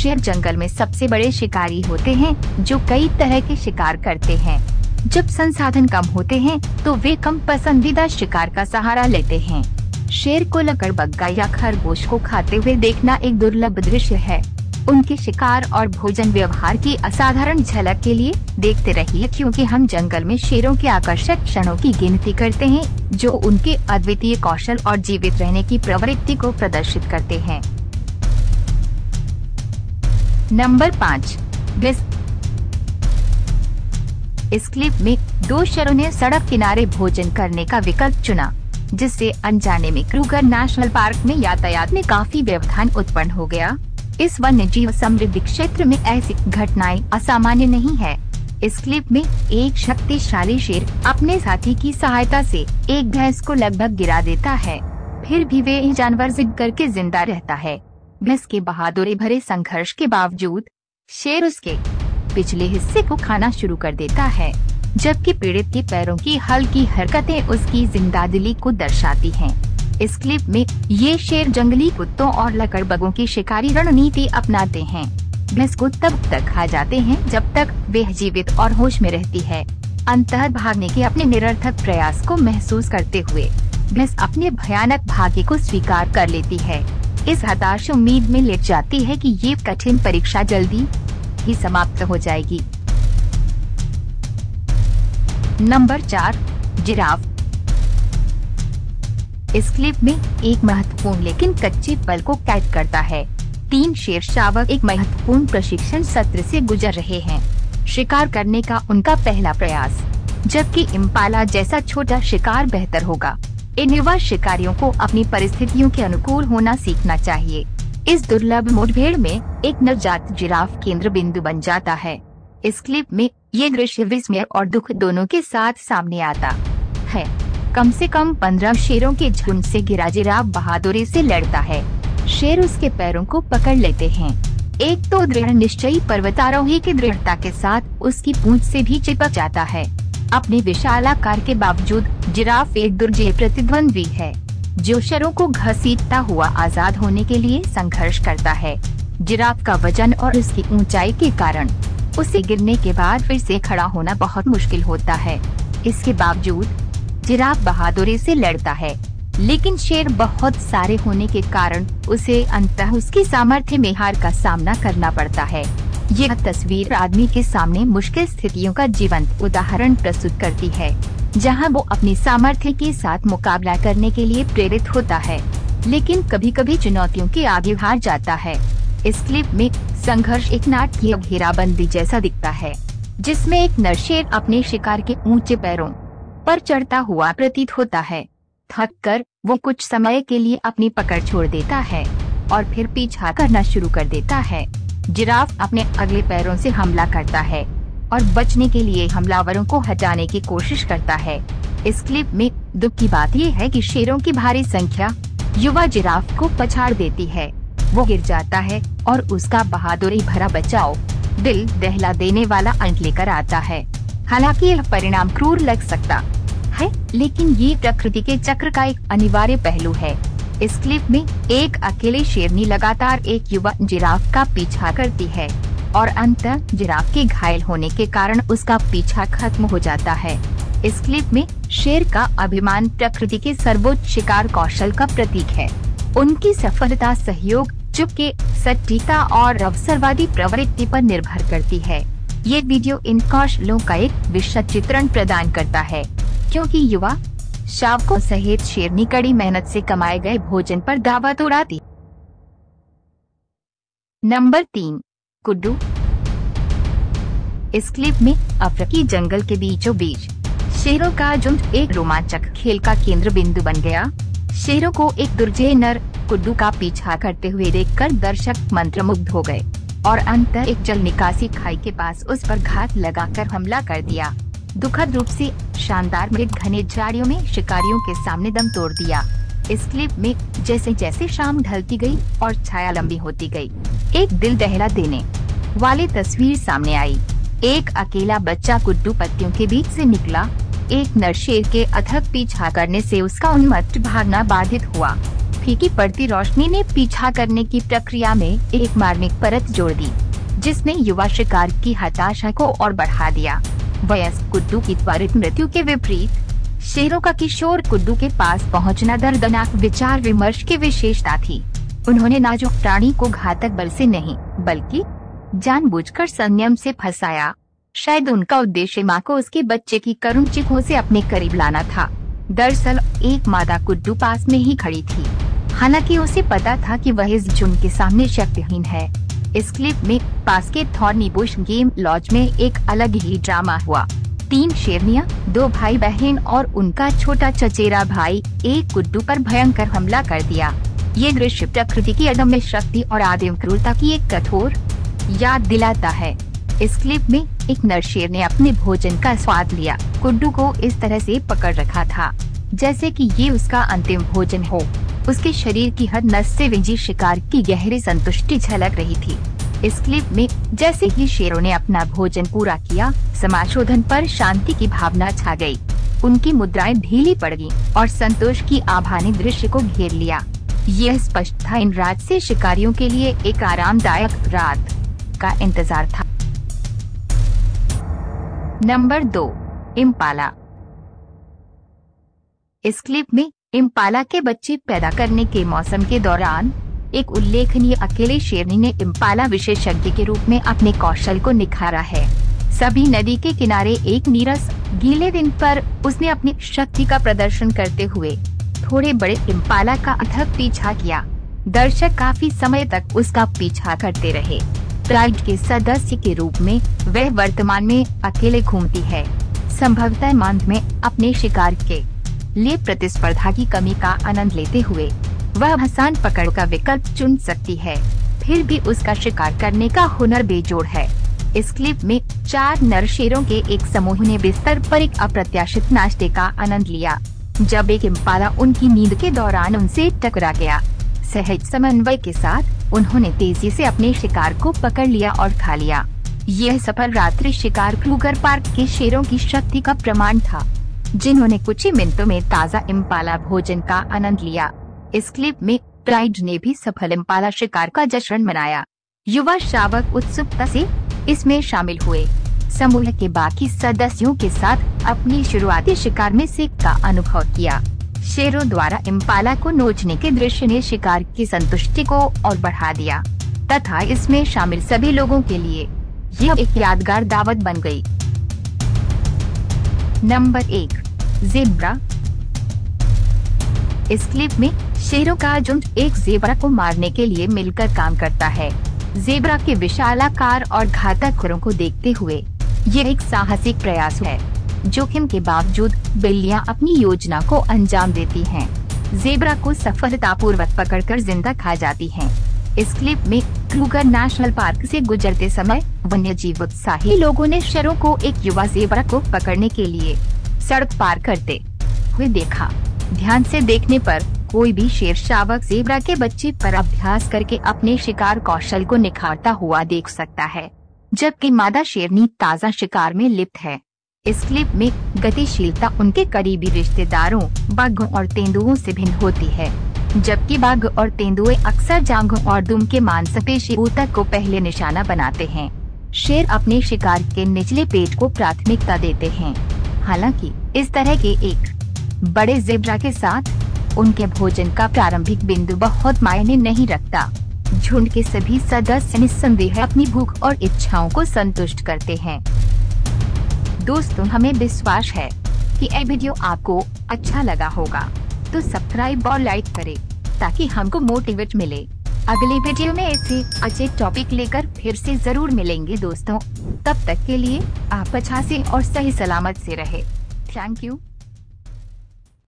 शेर जंगल में सबसे बड़े शिकारी होते हैं जो कई तरह के शिकार करते हैं। जब संसाधन कम होते हैं तो वे कम पसंदीदा शिकार का सहारा लेते हैं। शेर को लकड़बग्गा या खरगोश को खाते हुए देखना एक दुर्लभ दृश्य है। उनके शिकार और भोजन व्यवहार की असाधारण झलक के लिए देखते रहिए, क्योंकि हम जंगल में शेरों के आकर्षक क्षणों की गिनती करते हैं जो उनके अद्वितीय कौशल और जीवित रहने की प्रवृत्ति को प्रदर्शित करते हैं। Number 5, bliss. इस क्लिप में 2 शेरों ने सड़क किनारे भोजन करने का विकल्प चुना, जिससे अनजाने में क्रूगर नेशनल पार्क में यातायात में काफी व्यवधान उत्पन्न हो गया। इस वन्य जीव समृद्ध क्षेत्र में ऐसी घटनाएं असामान्य नहीं है। इस क्लिप में एक शक्तिशाली शेर अपने साथी की सहायता से एक भैंस को लगभग गिरा देता है, फिर भी वे जानवर जिद करके जिंदा रहता है। भैंस के बहादुरी भरे संघर्ष के बावजूद शेर उसके पिछले हिस्से को खाना शुरू कर देता है, जबकि पीड़ित के पैरों की हल्की हरकतें उसकी जिंदादिली को दर्शाती हैं। इस क्लिप में ये शेर जंगली कुत्तों और लकड़बगों की शिकारी रणनीति अपनाते हैं। भैंस को तब तक खा जाते हैं जब तक वे जीवित और होश में रहती है। अंततः भागने के अपने निरर्थक प्रयास को महसूस करते हुए भैंस अपने भयानक भाग्य को स्वीकार कर लेती है। इस हताश उम्मीद में लेट जाती है कि ये कठिन परीक्षा जल्दी ही समाप्त हो जाएगी। Number 4, giraffe. इस क्लिप में एक महत्वपूर्ण लेकिन कच्चे पल को कैद करता है। 3 शेर शावक एक महत्वपूर्ण प्रशिक्षण सत्र से गुजर रहे हैं, शिकार करने का उनका पहला प्रयास, जबकि इम्पाला जैसा छोटा शिकार बेहतर होगा। इन युवा शिकारियों को अपनी परिस्थितियों के अनुकूल होना सीखना चाहिए। इस दुर्लभ मुठभेड़ में एक नवजात जिराफ केंद्र बिंदु बन जाता है। इस क्लिप में ये दृश्य विस्मय और दुख दोनों के साथ सामने आता है। कम से कम 15 शेरों के झुंड से घिरा जिराफ बहादुरी से लड़ता है। शेर उसके पैरों को पकड़ लेते हैं। एक तो दृढ़ निश्चयी पर्वतारोही की दृढ़ता के साथ उसकी पूंछ से भी चिपक जाता है। अपने विशाल आकार के बावजूद जिराफ एक दुर्जय प्रतिद्वंद्वी है, जो शेरों को घसीटता हुआ आजाद होने के लिए संघर्ष करता है। जिराफ का वजन और उसकी ऊंचाई के कारण उसे गिरने के बाद फिर से खड़ा होना बहुत मुश्किल होता है। इसके बावजूद जिराफ बहादुरी से लड़ता है, लेकिन शेर बहुत सारे होने के कारण उसे अंततः उसकी सामर्थ्य में हार का सामना करना पड़ता है। यह तस्वीर आदमी के सामने मुश्किल स्थितियों का जीवंत उदाहरण प्रस्तुत करती है, जहां वो अपनी सामर्थ्य के साथ मुकाबला करने के लिए प्रेरित होता है, लेकिन कभी कभी चुनौतियों के आगे हार जाता है। इस क्लिप में संघर्ष एक नाटकीय घेराबंदी जैसा दिखता है, जिसमें एक नर शेर अपने शिकार के ऊंचे पैरों पर चढ़ता हुआ प्रतीत होता है। थककर वो कुछ समय के लिए अपनी पकड़ छोड़ देता है और फिर पीछा करना शुरू कर देता है। जिराफ अपने अगले पैरों से हमला करता है और बचने के लिए हमलावरों को हटाने की कोशिश करता है। इस क्लिप में दुख की बात यह है कि शेरों की भारी संख्या युवा जिराफ को पछाड़ देती है। वो गिर जाता है और उसका बहादुरी भरा बचाव दिल दहला देने वाला अंत लेकर आता है। हालांकि यह परिणाम क्रूर लग सकता है, लेकिन ये प्रकृति के चक्र का एक अनिवार्य पहलू है। इस क्लिप में एक अकेले शेरनी लगातार एक युवा जिराफ का पीछा करती है और अंततः जिराफ के घायल होने के कारण उसका पीछा खत्म हो जाता है। इस क्लिप में शेर का अभिमान प्रकृति के सर्वोच्च शिकार कौशल का प्रतीक है। उनकी सफलता सहयोग, चुपके, सटीकता और अवसरवादी प्रवृत्ति पर निर्भर करती है। ये वीडियो इन कौशलों का एक विशद चित्रण प्रदान करता है, क्योंकि युवा शावकों सहित शेरनी कड़ी मेहनत से कमाए गए भोजन पर दावा उड़ाती। नंबर 3, कुड्डू। इस क्लिप में अफ्रीकी जंगल के बीचों बीच शेरों का झुंड एक रोमांचक खेल का केंद्र बिंदु बन गया। शेरों को एक दुर्जय नर कुड्डू का पीछा करते हुए देखकर दर्शक मंत्रमुग्ध हो गए और अंततः एक जल निकासी खाई के पास उस पर घात लगाकर हमला कर दिया। दुखद रूप से शानदार मृग घने झाड़ियों में शिकारियों के सामने दम तोड़ दिया। इस क्लिप में जैसे जैसे शाम ढलती गई और छाया लंबी होती गई, एक दिल दहला देने वाली तस्वीर सामने आई। एक अकेला बच्चा कुड्डू पत्तियों के बीच से निकला। एक नर शेर के अथक पीछा करने से उसका उन्मत्त भागना बाधित हुआ। फीकी पड़ती रोशनी ने पीछा करने की प्रक्रिया में एक मार्मिक परत जोड़ दी, जिसने युवा शिकार की हताशा को और बढ़ा दिया। वयस्क कुड्डू की त्वरित मृत्यु के विपरीत शेरों का किशोर कुड्डू के पास पहुंचना दर्दनाक विचार विमर्श की विशेषता थी। उन्होंने नाजुक प्राणी को घातक बल से नहीं बल्कि जानबूझकर संयम से फंसाया। शायद उनका उद्देश्य मां को उसके बच्चे की करुण चीखों से अपने करीब लाना था। दरअसल एक मादा कुड्डू पास में ही खड़ी थी, हालांकि उसे पता था कि वह इस झुंड के सामने शक्तिहीन है। इस क्लिप में पास के थॉर्नी बुश गेम लॉज में एक अलग ही ड्रामा हुआ। 3 शेरनियां, 2 भाई बहन और उनका छोटा चचेरा भाई एक कुड्डू पर भयंकर हमला कर दिया। ये दृश्य प्रकृति की अदम्य शक्ति और आदिम क्रूरता की एक कठोर याद दिलाता है। इस क्लिप में एक नर शेर ने अपने भोजन का स्वाद लिया। कुड्डू को इस तरह से पकड़ रखा था जैसे कि ये उसका अंतिम भोजन हो। उसके शरीर की हर नस से विजी शिकार की गहरी संतुष्टि झलक रही थी। इस क्लिप में जैसे ही शेरों ने अपना भोजन पूरा किया, समाशोधन पर शांति की भावना छा गई। उनकी मुद्राएं ढीली पड़ गईं और संतोष की आभा ने दृश्य को घेर लिया। यह स्पष्ट था इन रात से शिकारियों के लिए एक आरामदायक रात का इंतजार था। Number 2, Impala. इस क्लिप में इम्पाला के बच्चे पैदा करने के मौसम के दौरान एक उल्लेखनीय अकेले शेरनी ने इम्पाला विशेषज्ञ के रूप में अपने कौशल को निखारा है। सभी नदी के किनारे एक नीरस गीले दिन पर उसने अपनी शक्ति का प्रदर्शन करते हुए थोड़े बड़े इम्पाला का अथक पीछा किया। दर्शक काफी समय तक उसका पीछा करते रहे। प्राइड के सदस्य के रूप में वह वर्तमान में अकेले घूमती है, संभवतः मांद में अपने शिकार के लिए प्रतिस्पर्धा की कमी का आनंद लेते हुए वह आसान पकड़ का विकल्प चुन सकती है। फिर भी उसका शिकार करने का हुनर बेजोड़ है। इस क्लिप में 4 नर शेरों के एक समूह ने बिस्तर पर एक अप्रत्याशित नाश्ते का आनंद लिया, जब एक इम्पाला उनकी नींद के दौरान उनसे टकरा गया। सहज समन्वय के साथ उन्होंने तेजी से अपने शिकार को पकड़ लिया और खा लिया। यह सफल रात्रि शिकार क्रूगर पार्क के शेरों की शक्ति का प्रमाण था, जिन्होंने कुछ ही मिनटों में ताज़ा इम्पाला भोजन का आनंद लिया। इस क्लिप में प्राइड ने भी सफल इम्पाला शिकार का जश्न मनाया। युवा शावक उत्सुकता से इसमें शामिल हुए। समूह के बाकी सदस्यों के साथ अपनी शुरुआती शिकार में सीख का अनुभव किया। शेरों द्वारा इम्पाला को नोचने के दृश्य ने शिकार की संतुष्टि को और बढ़ा दिया तथा इसमें शामिल सभी लोगों के लिए यह एक यादगार दावत बन गई। Number 1, zebra. इस क्लिप में शेरों का झुंड एक ज़ेब्रा को मारने के लिए मिलकर काम करता है। ज़ेब्रा के विशालाकार और घातक खुरों को देखते हुए यह एक साहसिक प्रयास है। जोखिम के बावजूद बिल्लियां अपनी योजना को अंजाम देती हैं। ज़ेब्रा को सफलतापूर्वक पकड़कर जिंदा खा जाती हैं। इस क्लिप में क्रूगर नेशनल पार्क से गुजरते समय वन्यजीव उत्साही लोगों ने शेरों को एक युवा ज़ेब्रा को पकड़ने के लिए सड़क पार करते हुए देखा। ध्यान से देखने पर कोई भी शेर शावक ज़ेब्रा के बच्चे पर अभ्यास करके अपने शिकार कौशल को निखारता हुआ देख सकता है, जबकि मादा शेरनी ताज़ा शिकार में लिप्त है। इस क्लिप में गतिशीलता उनके करीबी रिश्तेदारों बाघों और तेंदुओं से भिन्न होती है, जबकि बाघ और तेंदुए अक्सर जांघों और दुम के मांसपेशी ऊतक को पहले निशाना बनाते हैं। शेर अपने शिकार के निचले पेट को प्राथमिकता देते हैं। हालांकि इस तरह के एक बड़े ज़ेब्रा के साथ उनके भोजन का प्रारंभिक बिंदु बहुत मायने नहीं रखता। झुंड के सभी सदस्य निस्संदेह अपनी भूख और इच्छाओं को संतुष्ट करते हैं। दोस्तों, हमें विश्वास है कि यह वीडियो आपको अच्छा लगा होगा, तो सब्सक्राइब और लाइक करें ताकि हमको मोटिवेट मिले। अगले वीडियो में ऐसे अच्छे टॉपिक लेकर फिर से जरूर मिलेंगे दोस्तों। तब तक के लिए आप अच्छा से और सही सलामत से रहे। Thank you.